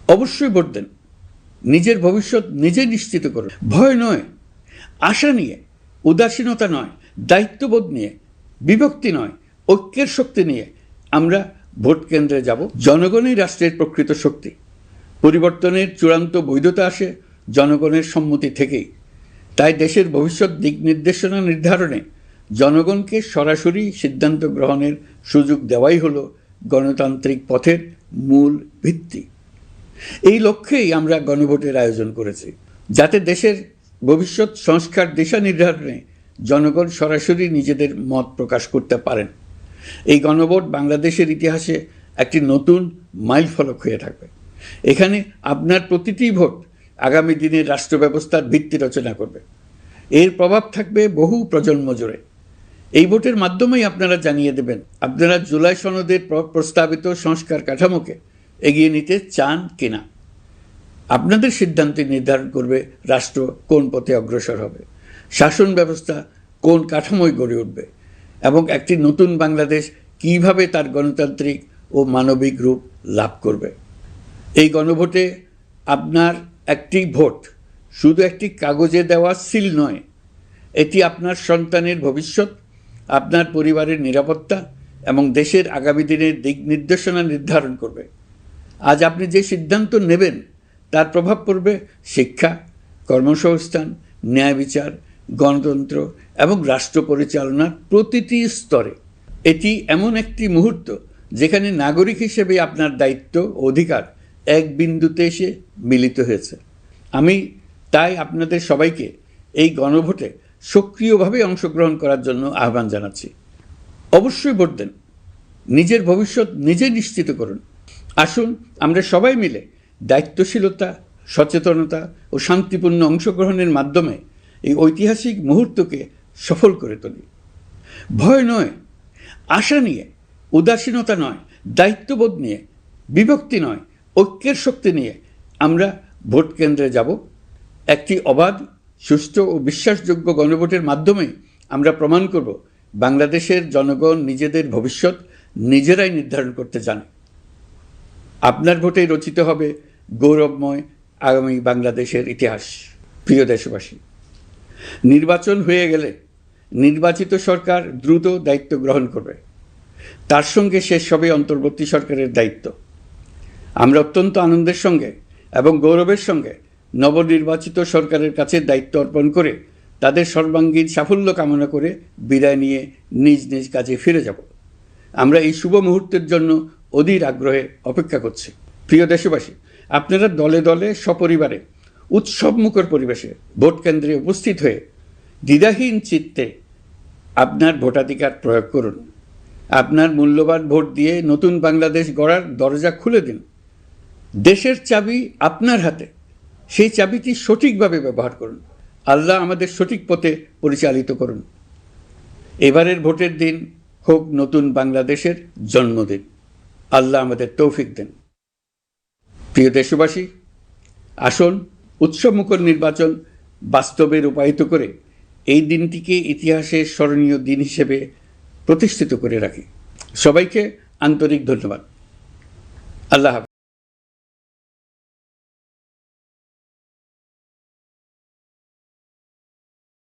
অবশ্যই ভোট দেন। নিজের ভবিষ্যৎ নিজে নিশ্চিত করুন। ভয় নয়, আশা নিয়ে, উদাসীনতা নয়, দায়িত্ববোধ নিয়ে, বিভক্তি নয়, ঐক্যের শক্তি নিয়ে আমরা ভোট কেন্দ্রে যাব। জনগণই রাষ্ট্রের প্রকৃত শক্তি। পরিবর্তনের চূড়ান্ত বৈধতা আসে জনগণের সম্মতি থেকেই। তাই দেশের ভবিষ্যৎ দিক নির্দেশনা নির্ধারণে জনগণকে সরাসরি সিদ্ধান্ত গ্রহণের সুযোগ দেওয়াই হলো গণতান্ত্রিক পথের মূল ভিত্তি। এই লক্ষ্যেই আমরা গণভোটের আয়োজন করেছি, যাতে দেশের ভবিষ্যৎ সংস্কার দিশা নির্ধারণে জনগণ সরাসরি নিজেদের মত প্রকাশ করতে পারেন। এই গণভোট বাংলাদেশের ইতিহাসে একটি নতুন মাইলফলক হয়ে থাকবে। এখানে আপনার প্রতিটি ভোট আগামী দিনের রাষ্ট্র ব্যবস্থার ভিত্তি রচনা করবে। এর প্রভাব থাকবে বহু প্রজন্ম জুড়ে। এই ভোটের মাধ্যমেই আপনারা জানিয়ে দেবেন আপনারা জুলাই সনদের প্রস্তাবিত সংস্কার কাঠামোকে এগিয়ে নিতে চান কিনা। আপনাদের সিদ্ধান্ত নির্ধারণ করবে রাষ্ট্র কোন পথে অগ্রসর হবে, শাসন ব্যবস্থা কোন কাঠামোয় গড়ে উঠবে এবং একটি নতুন বাংলাদেশ কিভাবে তার গণতান্ত্রিক ও মানবিক রূপ লাভ করবে। এই গণভোটে আপনার একটি ভোট শুধু একটি কাগজে দেওয়া সিল নয়, এটি আপনার সন্তানের ভবিষ্যৎ, আপনার পরিবারের নিরাপত্তা এবং দেশের আগামী দিনের দিক নির্দেশনা নির্ধারণ করবে। আজ আপনি যে সিদ্ধান্ত নেবেন তার প্রভাব পড়বে শিক্ষা, কর্মসংস্থান, ন্যায় বিচার, গণতন্ত্র এবং রাষ্ট্র পরিচালনার প্রতিটি স্তরে। এটি এমন একটি মুহূর্ত যেখানে নাগরিক হিসেবে আপনার দায়িত্ব ও অধিকার এক বিন্দুতে এসে মিলিত হয়েছে। আমি তাই আপনাদের সবাইকে এই গণভোটে সক্রিয়ভাবে অংশগ্রহণ করার জন্য আহ্বান জানাচ্ছি। অবশ্যই ভোট দেন। নিজের ভবিষ্যৎ নিজে নিশ্চিত করুন। আসুন আমরা সবাই মিলে দায়িত্বশীলতা, সচেতনতা ও শান্তিপূর্ণ অংশগ্রহণের মাধ্যমে এই ঐতিহাসিক মুহূর্তকে সফল করে তুলি। ভয় নয়, আশা নিয়ে, উদাসীনতা নয়, দায়িত্ববোধ নিয়ে, বিভক্তি নয়, ঐক্যের শক্তি নিয়ে আমরা ভোট কেন্দ্রে যাব। একটি অবাধ, সুষ্ঠু ও বিশ্বাসযোগ্য গণভোটের মাধ্যমে আমরা প্রমাণ করব বাংলাদেশের জনগণ নিজেদের ভবিষ্যৎ নিজেরাই নির্ধারণ করতে জানে। আপনার ভোটেই রচিত হবে গৌরবময় আগামী বাংলাদেশের ইতিহাস। প্রিয় দেশবাসী, নির্বাচন হয়ে গেলে নির্বাচিত সরকার দ্রুত দায়িত্ব গ্রহণ করবে। তার সঙ্গে শেষ হবে অন্তর্বর্তী সরকারের দায়িত্ব। আমরা অত্যন্ত আনন্দের সঙ্গে এবং গৌরবের সঙ্গে নবনির্বাচিত সরকারের কাছে দায়িত্ব অর্পণ করে তাদের সর্বাঙ্গীন সাফল্য কামনা করে বিদায় নিয়ে নিজ নিজ কাজে ফিরে যাব। আমরা এই শুভ মুহূর্তের জন্য অধীর আগ্রহে অপেক্ষা করছি। প্রিয় দেশবাসী, আপনারা দলে দলে সপরিবারে উৎসবমুখর পরিবেশে ভোট কেন্দ্রে উপস্থিত হয়ে দ্বিধাহীন চিত্তে আপনার ভোটাধিকার প্রয়োগ করুন। আপনার মূল্যবান ভোট দিয়ে নতুন বাংলাদেশ গড়ার দরজা খুলে দিন। দেশের চাবি আপনার হাতে, সেই চাবিটি সঠিকভাবে ব্যবহার করুন। আল্লাহ আমাদের সঠিক পথে পরিচালিত করুন। এবারের ভোটের দিন হোক নতুন বাংলাদেশের জন্মদিন। আল্লাহ আমাদের তৌফিক দেন। প্রিয় দেশবাসী, আসুন উৎসবমুখর নির্বাচন বাস্তবে রূপায়িত করে এই দিনটিকে ইতিহাসের স্মরণীয় দিন হিসেবে প্রতিষ্ঠিত করে রাখি। সবাইকে আন্তরিক ধন্যবাদ। আল্লাহ হাফেজ।